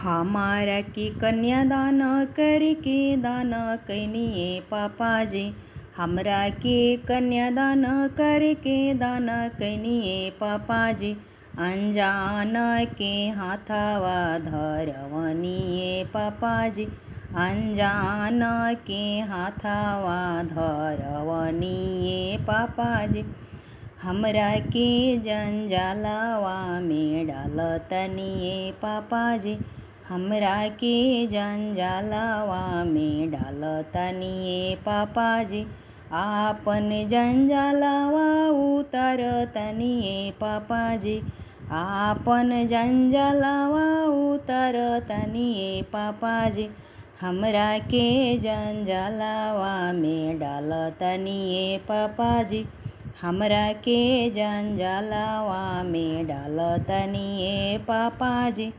हमारा की कन्यादान करके दान कैनिए पापाजी। हमरा के कन्यादान करके दान कैनिए पापाजी। अनजान के हाथवा धरवनिए पापाजी। अनजान के हाथवा धरवनिए पापाजी। हमरा के जंजालवा में डालतनिए पापाजी। हमरा के जंजालवा में डालतनिए पापाजी। आपन जंजालवा उतरतनिए पापाजी। आपन जंजालवा उतरतनिए पापाजी। हमरा के जंजालवा में डालतनिए पापाजी। हमरा के जंजालवा में डालतनिए पापाजी।